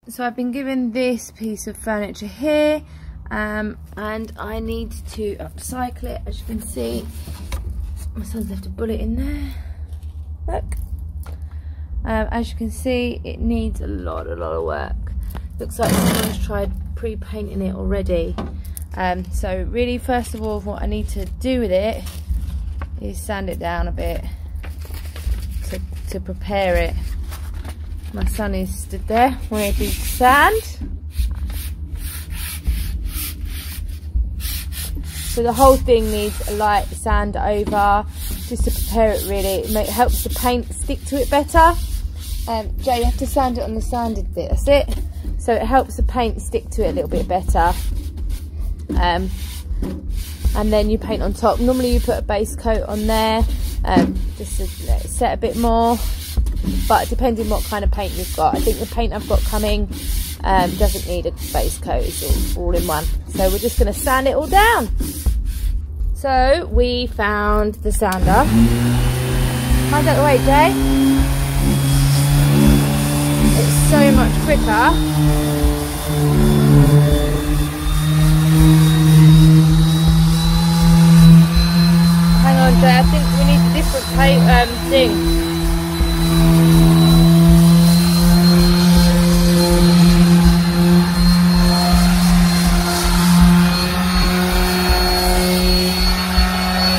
So I've been given this piece of furniture here, and I need to upcycle it. As you can see, my son's left a bullet in there. Look. As you can see, it needs a lot of work. Looks like someone's tried pre-painting it already. So really, first of all, what I need to do with it is sand it down a bit to prepare it. My son is stood there ready to sand. So the whole thing needs a light sand over, just to prepare it really. It helps the paint stick to it better. Jay, you have to sand it on the sanded bit, that's it. So it helps the paint stick to it a little bit better. And then you paint on top. Normally you put a base coat on there, just to let it set a bit more. But depending what kind of paint you've got. I think the paint I've got coming doesn't need a base coat, it's all in one. So we're just going to sand it all down. So we found the sander. Hand out the way, Jay. It's so much quicker. Hang on, Jay, I think we need a different paint thing.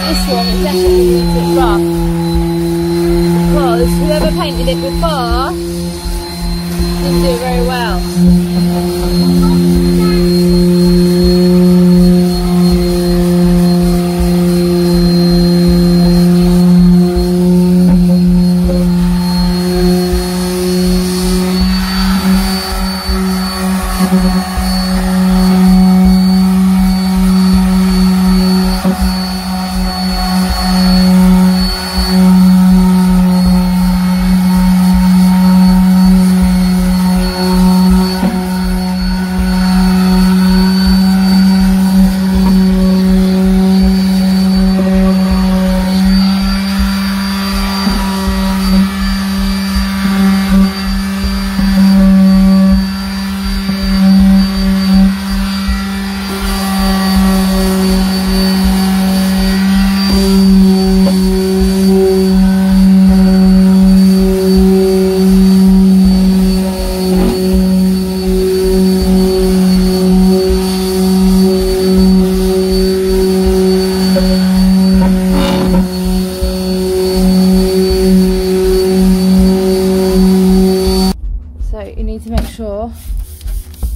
This one, it definitely needs it rough, because whoever painted it before didn't do it very well.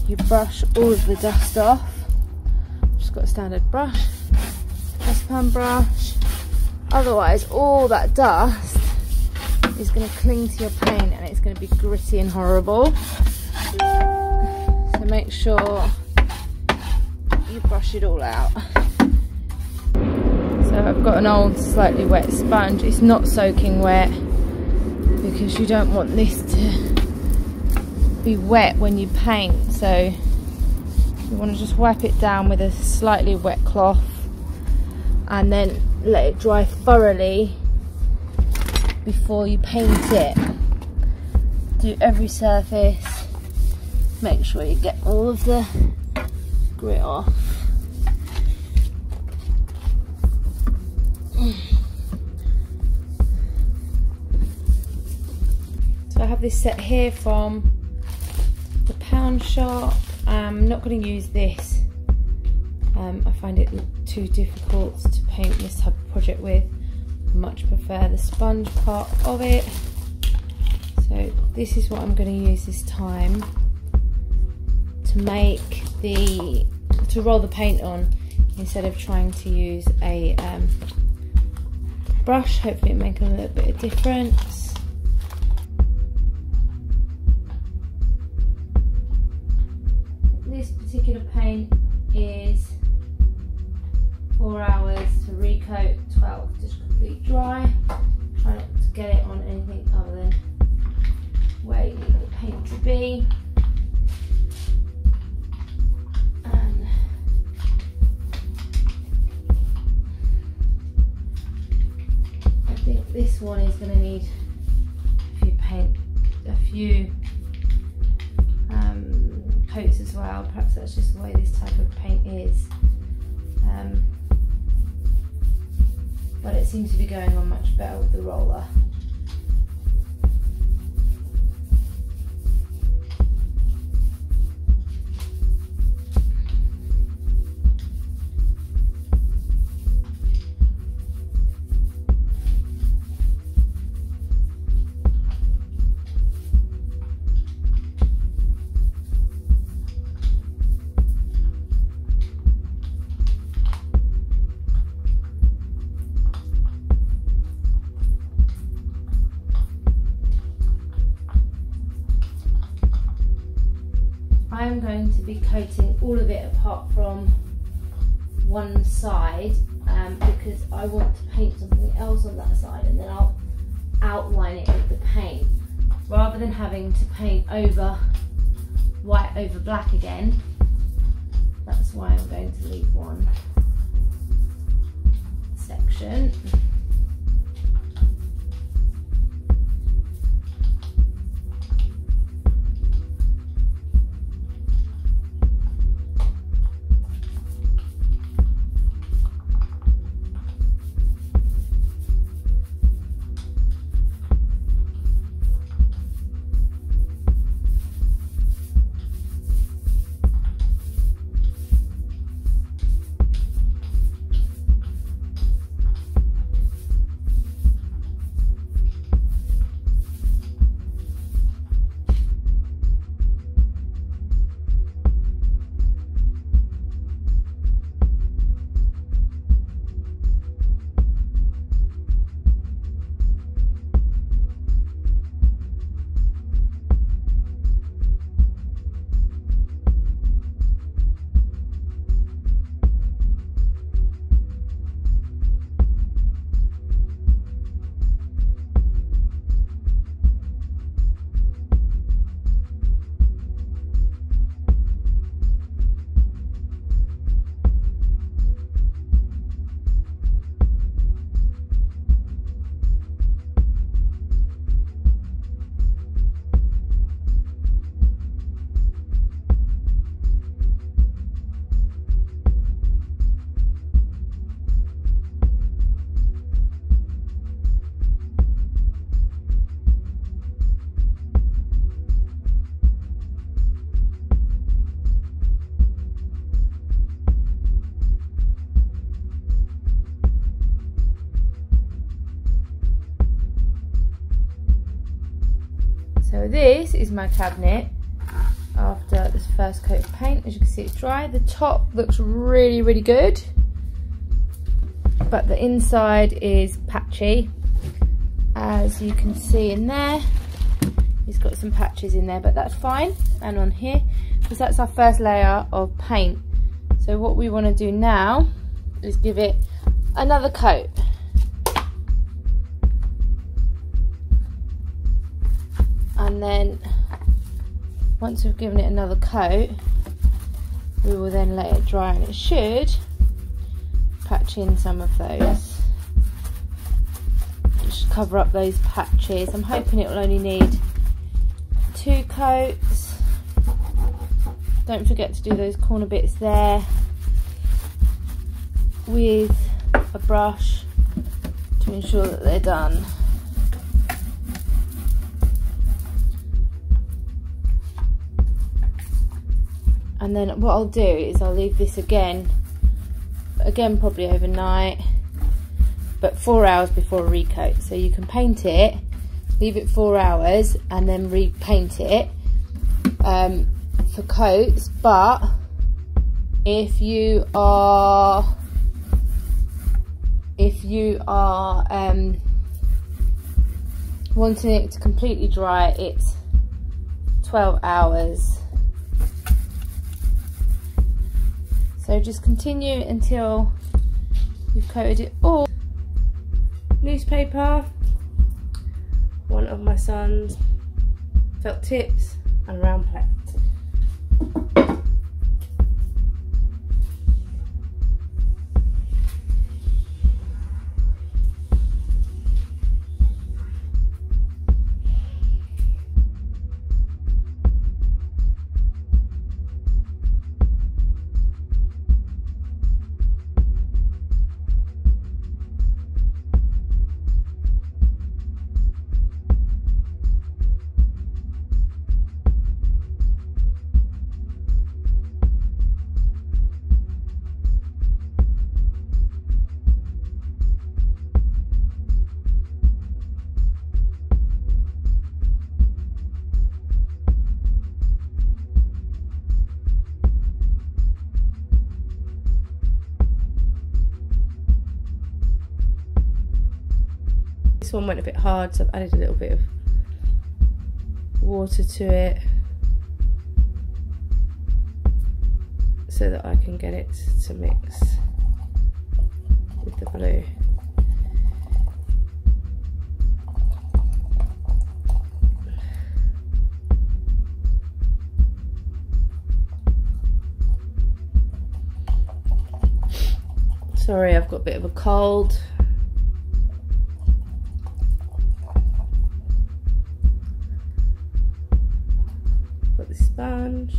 You brush all of the dust off. Just got a standard brush, dustpan brush. Otherwise, all that dust is going to cling to your paint and it's going to be gritty and horrible. So make sure you brush it all out. So I've got an old, slightly wet sponge. It's not soaking wet because you don't want this to be wet when you paint, so you want to just wipe it down with a slightly wet cloth and then let it dry thoroughly before you paint it. Do every surface, make sure you get all of the grit off. So I have this set here from the pound shop. I'm not going to use this. I find it too difficult to paint this type of project with. I much prefer the sponge part of it. So this is what I'm going to use this time to roll the paint on, instead of trying to use a brush. Hopefully it'll make a little bit of difference. This particular paint is 4 hours to recoat, 12 to complete dry. Try not to get it on anything other than where you need the paint to be. And I think this one is going to need a few coats as well. Perhaps that's just the way this type of paint is. But it seems to be going on much better with the roller. I'm going to be coating all of it apart from one side because I want to paint something else on that side, and then I'll outline it with the paint rather than having to paint over white over black again. That's why I'm going to leave one section. So this is my cabinet after this first coat of paint. As you can see, it's dry. The top looks really, really good, but the inside is patchy. As you can see in there, it's got some patches in there, but that's fine. And on here, because that's our first layer of paint. So what we want to do now is give it another coat. And then once we've given it another coat, we will then let it dry, and it should patch in some of those. Just cover up those patches. I'm hoping it will only need 2 coats. Don't forget to do those corner bits there with a brush to ensure that they're done. And then what I'll do is I'll leave this again probably overnight, but 4 hours before a recoat. So you can paint it, leave it 4 hours and then repaint it for coats. But if you are wanting it to completely dry, it's 12 hours. So just continue until you've coated it all. Newspaper, one of my son's felt tips, and round plate. this one went a bit hard, so I've added a little bit of water to it so that I can get it to mix with the blue. Sorry, I've got a bit of a cold. Got the sponge.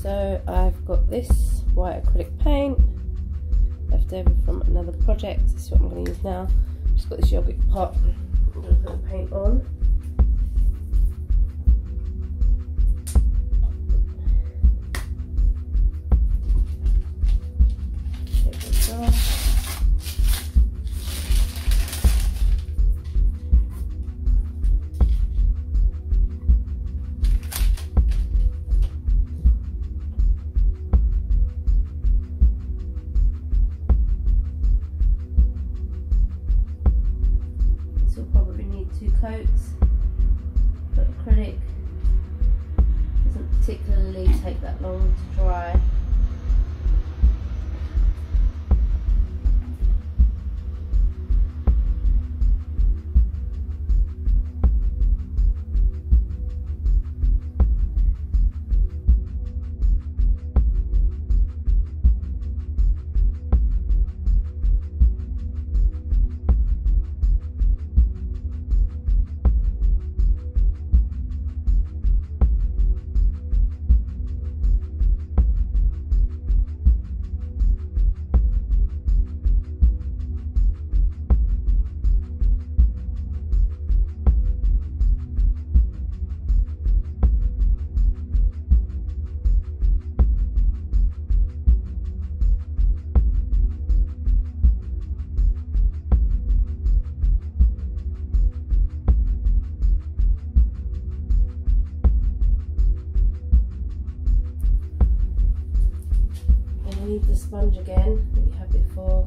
So I've got this white acrylic paint left over from another project. This is what I'm going to use now. Just got this yogurt pot. I'm going to put the paint on. Take this off. Coats, but acrylic doesn't particularly take that long to dry. sponge again that you had before.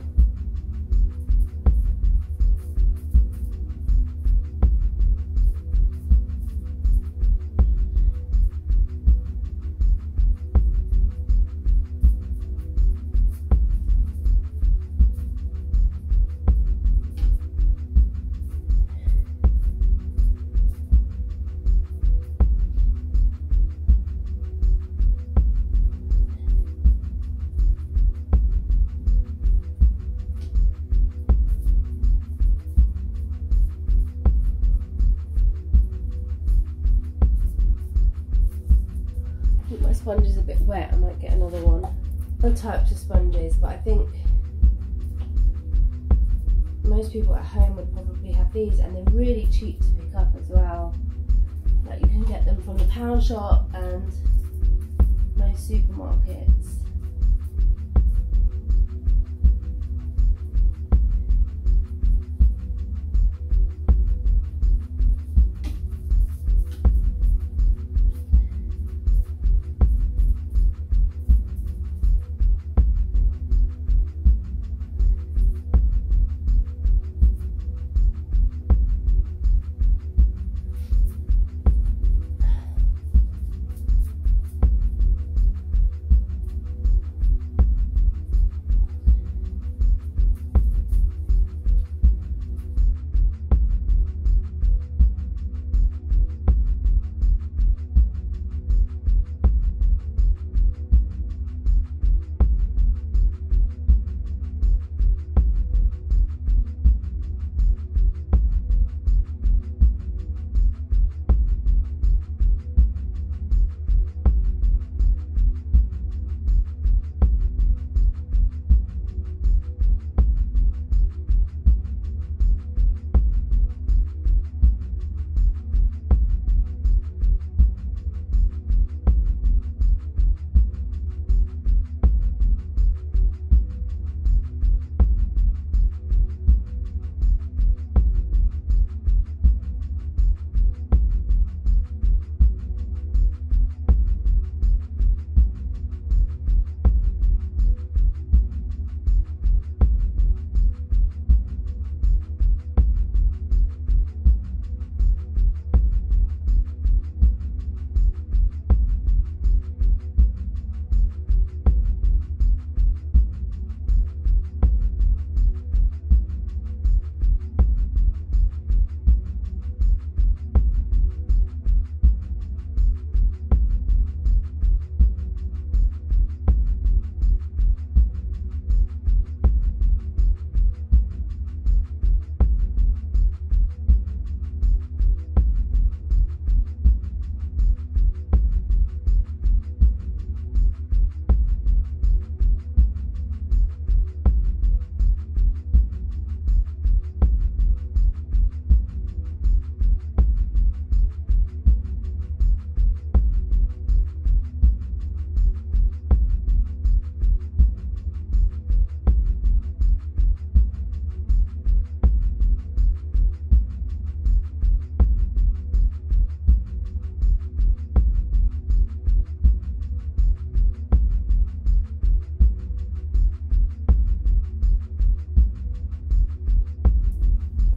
My sponge is a bit wet, I might get another one. Other types of sponges, but I think most people at home would probably have these, and they're really cheap to pick up as well. Like, you can get them from the pound shop and most supermarkets.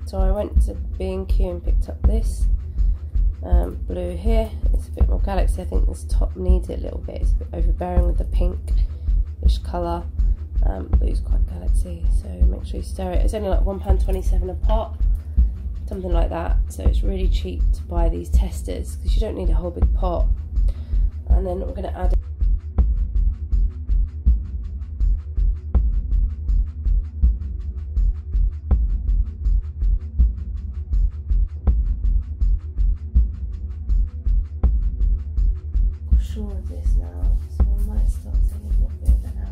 So I went to B&Q and picked up this blue here. It's a bit more galaxy. I think this top needs it a little bit. It's a bit overbearing with the pinkish colour. Blue's quite galaxy, so make sure you stir it. It's only like £1.27 a pot, something like that. So it's really cheap to buy these testers because you don't need a whole big pot. And then we're going to add sure of this now, so I might start taking a little bit of it out.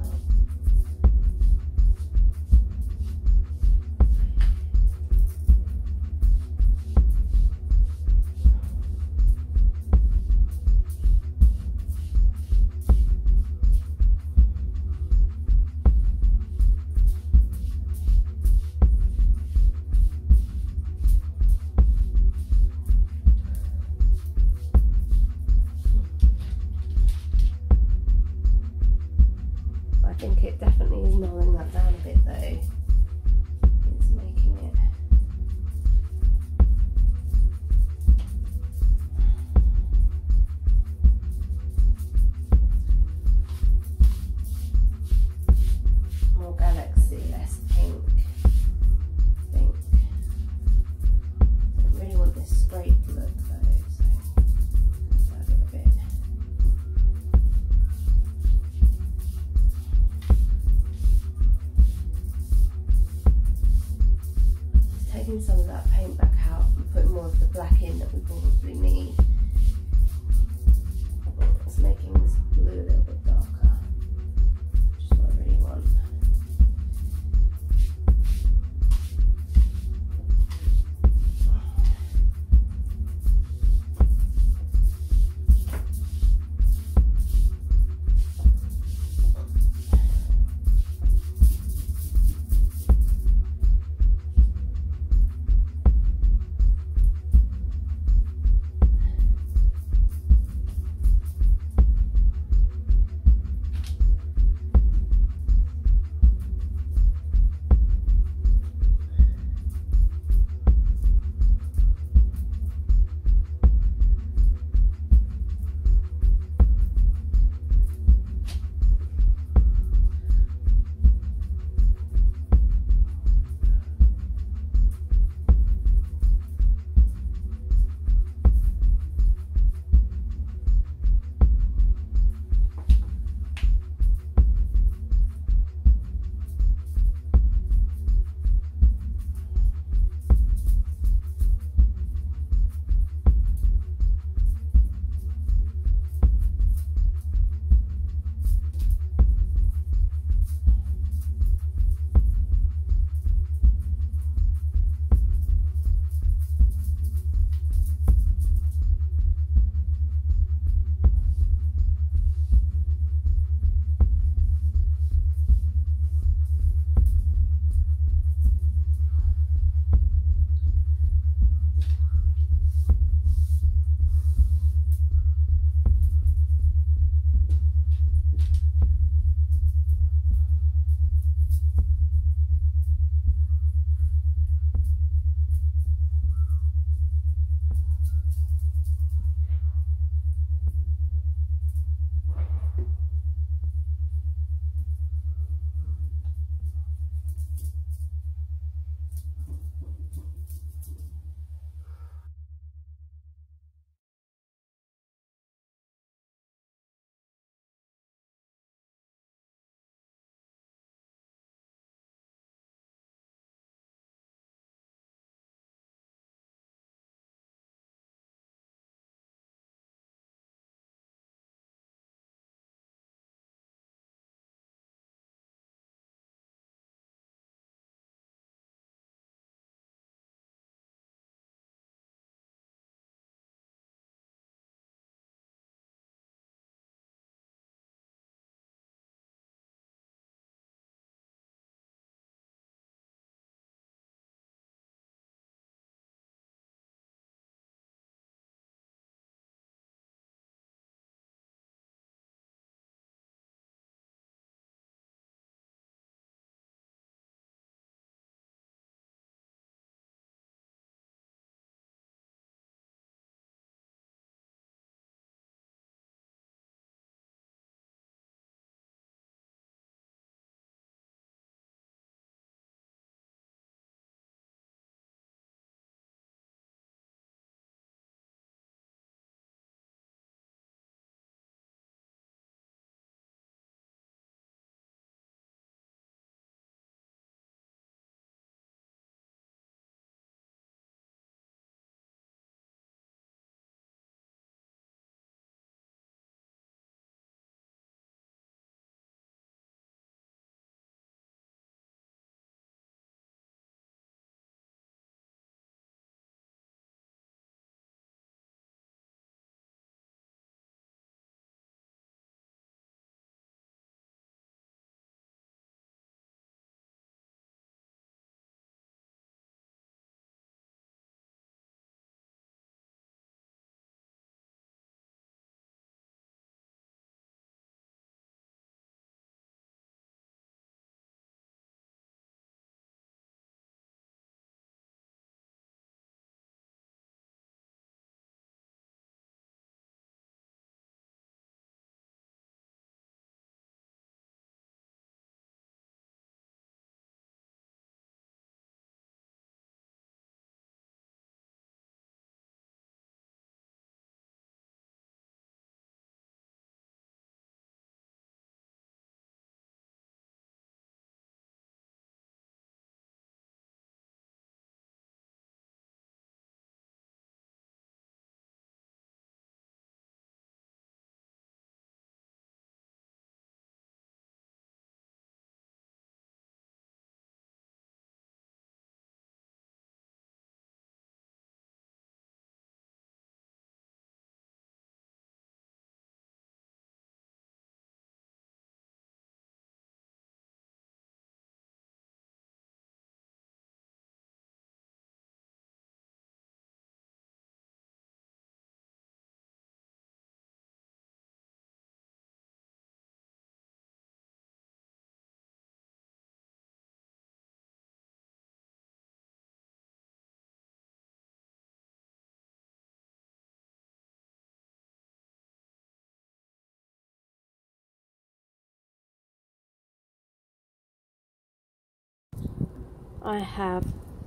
I have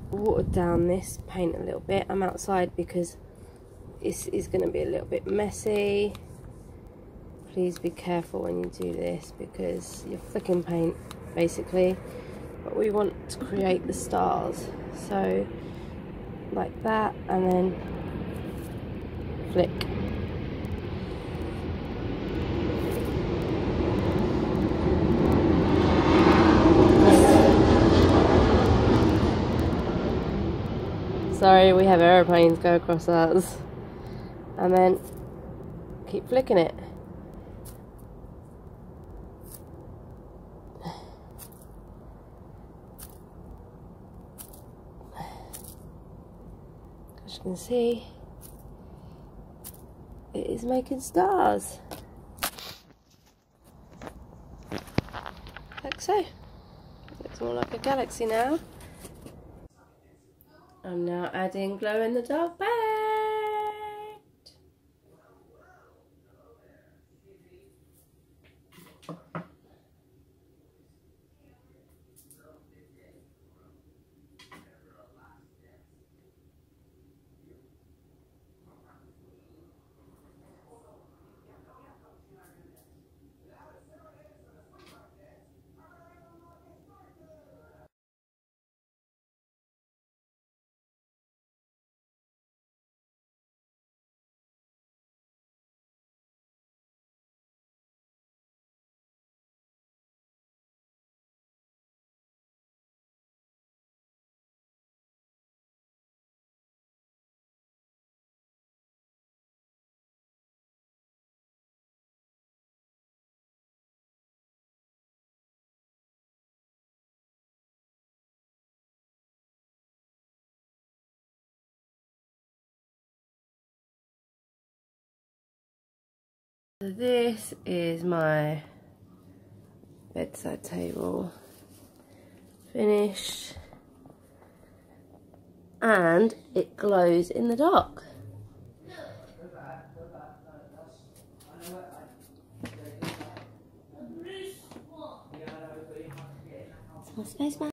watered down this paint a little bit. I'm outside because this is going to be a little bit messy. Please be careful when you do this because you're flicking paint basically, but we want to create the stars, so like that, and then flick. Sorry, we have aeroplanes go across us. And then keep flicking it. As you can see, it is making stars. Like so. It looks more like a galaxy now. I'm now adding glow in the dark paint. So this is my bedside table finished, and it glows in the dark. Small space, man.